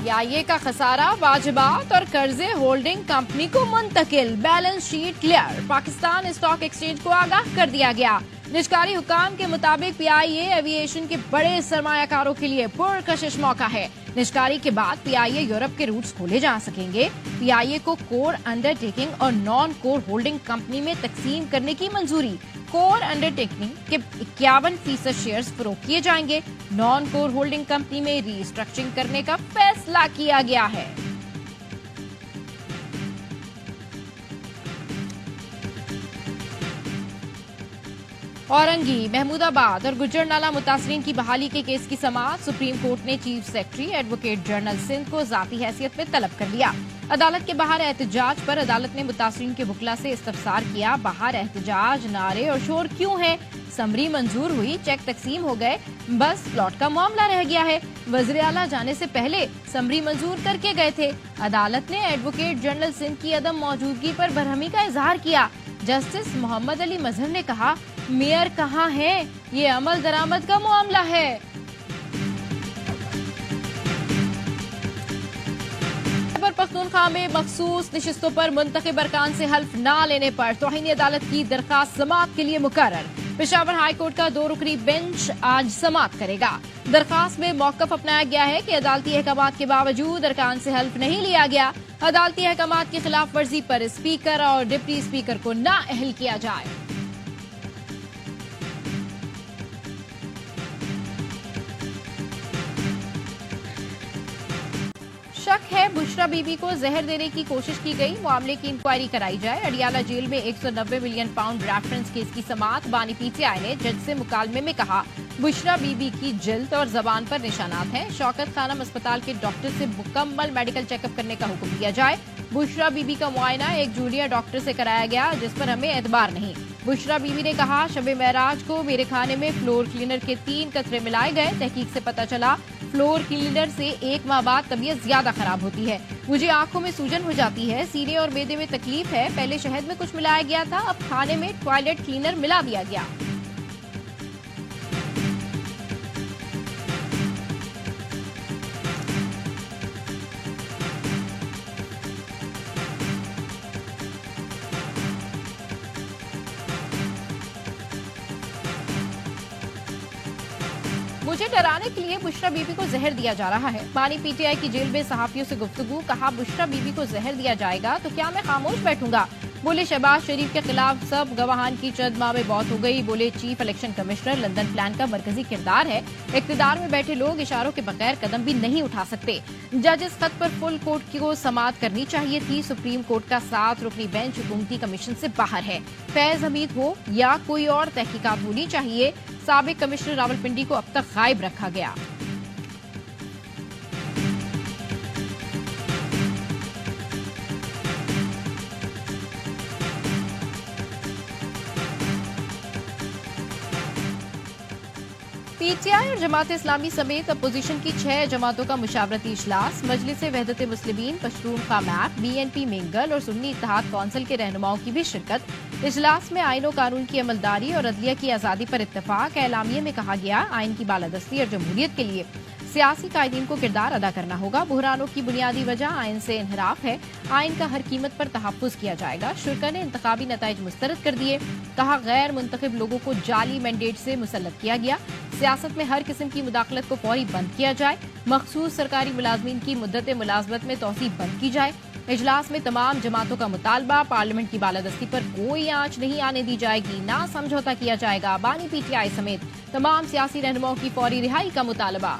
PIA का खसारा, वाजिबात और कर्जे होल्डिंग कंपनी को मुंतकिल, balance sheet clear. Pakistan stock exchange को आगाह कर दिया गया। निजकारी हुकाम के मुताबिक पीआईए एविएशन के बड़े सरमायाकारों के लिए पुरकशिश मौका है। निजकारी के बाद पीआईए यूरोप के रूट्स खोले जा सकेंगे। पीआईए को कोर अंडरटेकिंग और नॉन कोर होल्डिंग कंपनी में तकसीम करने की मंजूरी। कोर अंडरटेकिंग के 51% शेयर्स फरोख्त किए जाएंगे। नॉन कोर होल्डिंग कंपनी में रीस्ट्रक्चरिंग करने का फैसला किया गया है। औरंगी, महमूदाबाद और गुजरनाला मुतासरीन की बहाली के केस की समाअत। सुप्रीम कोर्ट ने chief secretary advocate general Sindh को जाती हैसियत में तलब कर लिया। अदालत के बाहर एहतजाज पर अदालत ने मुतासरीन के वुकला से इस्तफसार किया। बाहर एहतजाज, नारे और शोर क्यों है? समरी मंजूर हुई, चेक तकसीम हो गए, बस प्लॉट का मामला रह गया है। वज़ीर आला जाने से पहले समरी मंजूर करके गए थे। अदालत ने एडवोकेट जनरल सिंध की अदम मौजूदगी पर बरहमी का इजहार किया। जस्टिस मोहम्मद अली मजहर ने कहा, मेयर कहाँ है? ये अमल दरामद का मामला है। खैबर पख्तूनख्वा में मखसूस नशिस्तों पर मुंतखब अरकान से हल्फ न लेने पर तौहीन अदालत की दरखास्त समाअत के लिए मुकर्रर। पेशावर हाई कोर्ट का 2 रुकनी बेंच आज समाअत करेगा। दरखास्त में मौकफ अपनाया गया है कि अदालती अहकामात के बावजूद अरकान से हल्फ नहीं लिया गया। अदालती अहकामात की खिलाफ वर्जी पर स्पीकर और डिप्टी स्पीकर को नाअहल किया जाए। शक है बुशरा बीबी को जहर देने की कोशिश की गई, मामले की इंक्वायरी कराई जाए। अडियाला जेल में 190 मिलियन पाउंड रेफरेंस केस की समाअत। बानी पीटीआई ने जज से मुकालमे में कहा, बुशरा बीबी की जिल्द और जबान पर निशानात हैं। शौकत खानम अस्पताल के डॉक्टर से मुकम्मल मेडिकल चेकअप करने का हुक्म दिया जाए। बुशरा बीबी का मुआयना एक जूनियर डॉक्टर से कराया गया, जिस पर हमें एतबार नहीं। बुशरा बीबी ने कहा, शबे महराज को मेरे खाने में फ्लोर क्लीनर के 3 कतरे मिलाए गए। तहकीक से पता चला फ्लोर क्लीनर से 1 माह बाद तबीयत ज्यादा खराब होती है। मुझे आंखों में सूजन हो जाती है, सीने और मेदे में तकलीफ है। पहले शहद में कुछ मिलाया गया था, अब खाने में टॉयलेट क्लीनर मिला दिया गया। मुझे डराने के लिए बुशरा बीबी को जहर दिया जा रहा है। बानी पीटीआई की जेल में सहाफियों से गुफ्तगू, कहा बुशरा बीबी को जहर दिया जाएगा तो क्या मैं खामोश बैठूंगा? बोले शहबाज शरीफ के खिलाफ सब गवाहान की चंद माह में मौत हो गई। बोले chief election commissioner London plan का मरकजी किरदार है। इक्तदार में बैठे लोग इशारों के बगैर कदम भी नहीं उठा सकते। जजेस खत पर फुल कोर्ट को समाअत करनी चाहिए थी। सुप्रीम कोर्ट का 7 रुकनी बेंच हुकूमती कमीशन से बाहर है। फैज हमीद हो या कोई और तहकीकात होनी चाहिए। साबिक कमिश्नर रावलपिंडी को अब तक गायब रखा गया। पीटीआई और जमात इस्लामी समेत अपोजिशन की 6 जमातों का मुशावरती इजलास। मजलिस वहदत मुस्लिमीन, पश्तूनख्वा मैप, बीएनपी मिंगल और सुन्नी इत्तेहाद कौंसिल के रहनुमाओं की भी शिरकत। इजलास में आईन और कानून की अमलदारी और अदलिया की आजादी पर इत्तफाक। एलामिये में कहा गया, आइन की बालादस्ती और जमहूरियत के लिए सियासी कायदीन को किरदार अदा करना होगा। बुहरानों की बुनियादी वजह आइन से इनहराफ है। आइन का हर कीमत पर तहफ्फुज किया जाएगा। शुरा ने इंतखाबी नताइज मुस्तरद कर दिए। कहा, गैर मुंतखब लोगों को जाली मैंडेट से मुसल्लत किया गया। सियासत में हर किस्म की मुदाखलत को फौरी बंद किया जाए। मखसूस सरकारी मुलाजमीन की मुद्दत मुलाजमत में तौसीह बंद की जाए। इजलास में तमाम जमातों का मुतालबा, पार्लियामेंट की बालादस्ती पर कोई आंच नहीं आने दी जाएगी, ना समझौता किया जाएगा। बानी पीटीआई समेत तमाम सियासी रहनुमाओं की फौरी रिहाई का मुतालबा।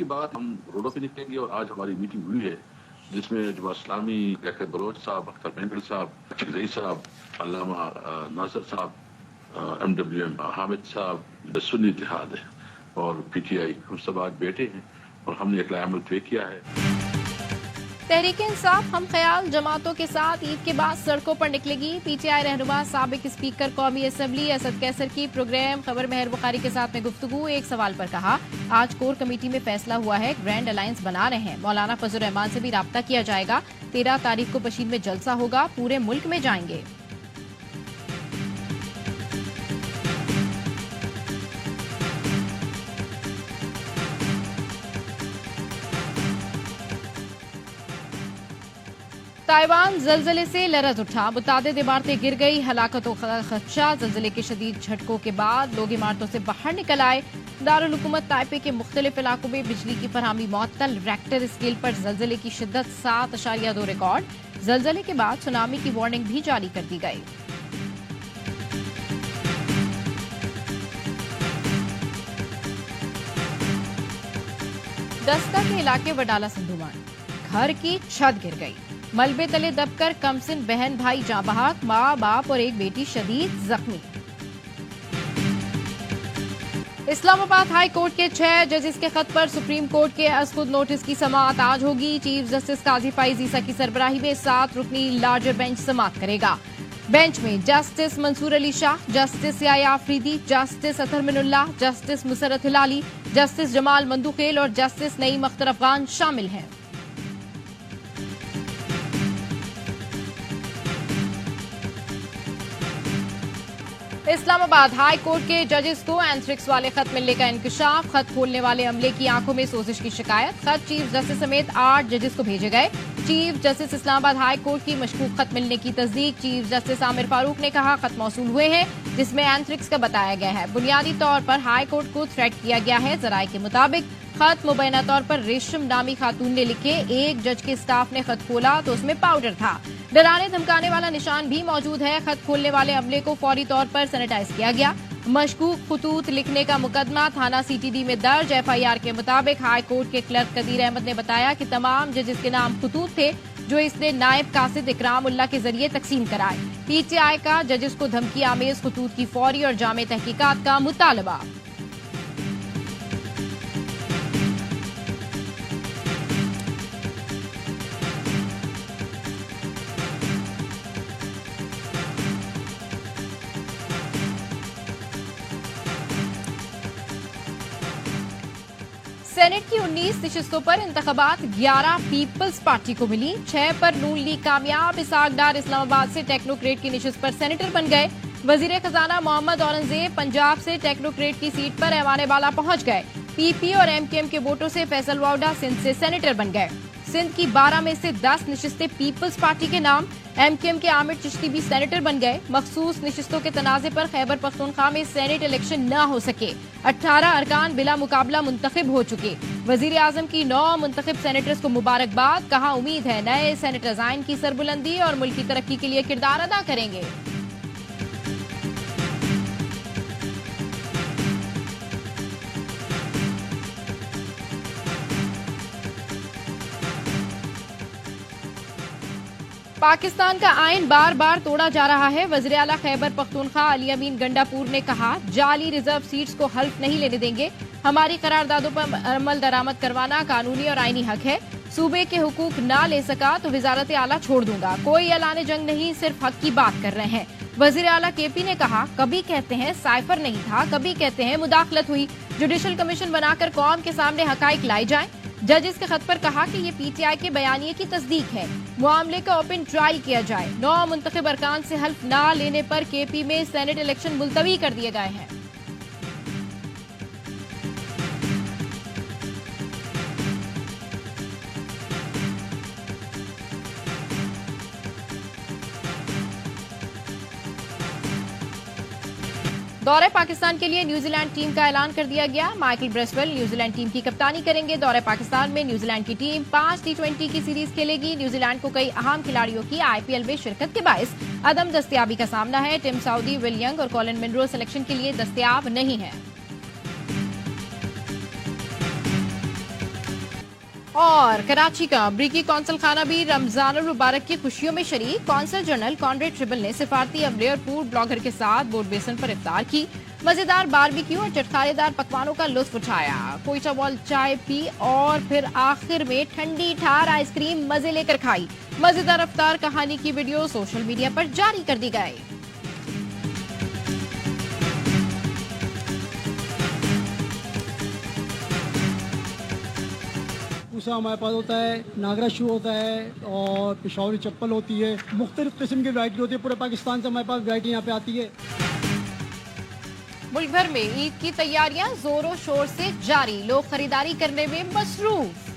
बाद हम रोडों पे निकलेंगे और आज हमारी मीटिंग हुई है जिसमें जमात इस्लामी कैफे बलोच साहब, अख्तर मेंगल साहब, रई साहब, अल्लामा नासिर साहब, MWM हामिद साहब, सुन्नी इत्तेहाद है और पीटीआई, हम सब आज बैठे हैं और हमने एक अमल तय किया है। तहरीक इंसाफ हम ख्याल जमातों के साथ ईद के बाद सड़कों पर निकलेगी। पीटीआई रहनुमा साबिक स्पीकर कौमी असम्बली असद कैसर की प्रोग्राम खबर मेहर बुखारी के साथ में गुफ्तगू। एक सवाल पर कहा, आज कोर कमेटी में फैसला हुआ है, ग्रैंड अलायंस बना रहे हैं। मौलाना फजल रहमान से भी राब्ता किया जाएगा। 13 तारीख को पशीन में जलसा होगा, पूरे मुल्क में जाएंगे। ताइवान जलजले से लरज उठा, मुतादिद इमारतें गिर गई, हलाकतों का खदशा। जलजले के शदीद झटकों के बाद लोग इमारतों से बाहर निकल आए। दारुल हुकूमत ताइपे के मुख्तलिफ इलाकों में बिजली की फरहमी मुअत्तल। रेक्टर स्केल पर जलजले की शिद्दत 7.2 रिकॉर्ड। जलजले के बाद सुनामी की वार्निंग भी जारी कर दी गई। दस्ता के इलाके वडाला संधुमान, घर की छत गिर गई, मलबे तले दबकर कमसिन बहन भाई जाँ बहक, माँ बाप और एक बेटी शदीद जख्मी। इस्लामाबाद हाई कोर्ट के 6 जजेस के खत पर सुप्रीम कोर्ट के अस्कुद नोटिस की समाअत आज होगी। चीफ जस्टिस काजी फाइज ईसा की सरबराही में 7 रुकनी लार्जर बेंच समाअत करेगा। बेंच में justice Mansoor Ali Shah, justice Yahya Afridi, justice Athar Minallah, justice Musarrat Hilali, justice Jamal Mandokhail और जस्टिस नईम अख्तर अफगान शामिल हैं। इस्लामाबाद हाई कोर्ट के जजेस को एंथ्रिक्स वाले खत मिलने का इंकशाफ। खत खोलने वाले अमले की आंखों में सोजिश की शिकायत। खत चीफ जस्टिस समेत 8 जजेस को भेजे गए। Chief justice Islamabad high court की मशकूक खत मिलने की तस्दीक। चीफ जस्टिस आमिर फारूक ने कहा, खत मौसूल हुए हैं जिसमें एंथ्रिक्स का बताया गया है। बुनियादी तौर पर हाई कोर्ट को थ्रेट किया गया है। जराये के मुताबिक खत मुबैना तौर पर रेशम नामी खातून ने लिखे। एक जज के स्टाफ ने खत खोला तो उसमें पाउडर था। डराने धमकाने वाला निशान भी मौजूद है। खत खोलने वाले अमले को फौरी तौर पर सैनिटाइज किया गया। मशकूक खतूत लिखने का मुकदमा थाना सीटीडी में दर्ज। एफआईआर के मुताबिक हाई कोर्ट के क्लर्क कदीर अहमद ने बताया कि तमाम जजेस के नाम खतूत थे जो इसने नायब कासिद इकराम उल्लाह के जरिए तकसीम कराए। पीटीआई का जजेस को धमकी आमेज खतूत की फौरी और जामे तहकीकात का मुतालबा। सेनेट की 19 नशिस्तों पर इंतखाबात 11 पीपल्स पार्टी को मिली। 6 पर नून लीग कामयाब। इसाक डार इस्लामाबाद से टेक्नोक्रेट की नशिस्त पर सेनेटर बन गए। वजीर खजाना मोहम्मद औरंगजेब पंजाब से टेक्नोक्रेट की सीट पर ऐवान बाला पहुंच गए। पीपी और एमकेएम के वोटों से फैसल वाउडा सिंध से सेनेटर बन गए। सिंध की 12 में से 10 नशिस्तें पीपल्स पार्टी के नाम। एमकेएम के आमिर चिश्ती भी सेनेटर बन गए। मखसूस नशिस्तों के तनाजे पर खैबर पख्तूनख्वा में सेनेट इलेक्शन न हो सके। 18 अरकान बिला मुकाबला मुंतखब हो चुके। वजीर आजम की 9 मुंतखब सेनेटर्स को मुबारकबाद। कहा, उम्मीद है नए सेनेटर्स आइन की सरबुलंदी और मुल्क की तरक्की के लिए किरदार अदा करेंगे। पाकिस्तान का आइन बार बार तोड़ा जा रहा है। वज़ीर आला खैबर पख्तूनख्वा अली अमीन गंडापुर ने कहा, जाली रिजर्व सीट्स को हल्फ नहीं लेने देंगे। हमारी करारदादों पर अमल दरामद करवाना कानूनी और आईनी हक है। सूबे के हुकूक ना ले सका तो वजारत आला छोड़ दूंगा। कोई ऐलान जंग नहीं, सिर्फ हक की बात कर रहे हैं। वज़ीर आला केपी ने कहा, कभी कहते हैं साइफर नहीं था, कभी कहते हैं मुदाखलत हुई। जुडिशल कमीशन बनाकर कौम के सामने हकाइक लाई जाएं। जजेस के खत पर कहा कि ये पीटीआई के बयानिए की तस्दीक है। मामले का ओपन ट्रायल किया जाए। 9 मुंतखब अरकान से हल्फ ना लेने पर केपी में सेनेट इलेक्शन मुलतवी कर दिए गए हैं। दौरे पाकिस्तान के लिए न्यूजीलैंड टीम का ऐलान कर दिया गया। माइकल ब्रेसवेल न्यूजीलैंड टीम की कप्तानी करेंगे। दौरे पाकिस्तान में न्यूजीलैंड की टीम 5 T20 की सीरीज खेलेगी। न्यूजीलैंड को कई अहम खिलाड़ियों की आईपीएल में शिरकत के बायस अदम दस्तयाबी का सामना है। टिम साउदी, विल यंग और कॉलिन मिनरो सिलेक्शन के लिए दस्तयाब नहीं है। और कराची का अमरीकी कौंसल खाना भी रमजान मुबारक की खुशियों में शरीक। कौंसल जनरल कॉनरेड ट्रिबल ने सिफारती अमले और फूड ब्लॉगर के साथ बोर्ड बेसन पर इफ्तार की। मजेदार बारबेक्यू और चटखारेदार पकवानों का लुत्फ उठाया। कोयटा मॉल चाय पी और फिर आखिर में ठंडी ठार आइसक्रीम मजे लेकर खाई। मजेदार अफ्तार कहानी की वीडियो सोशल मीडिया पर जारी कर दी गई। पूसा हमारे पास होता है, नागरा शू होता है और पिशावरी चप्पल होती है। मुख्तलिफ किस्म की वैरायटी होती है। पूरे पाकिस्तान से हमारे पास वैरायटी यहाँ पे आती है। मुल्क भर में ईद की तैयारियां जोरों शोर से जारी। लोग खरीदारी करने में मसरूफ।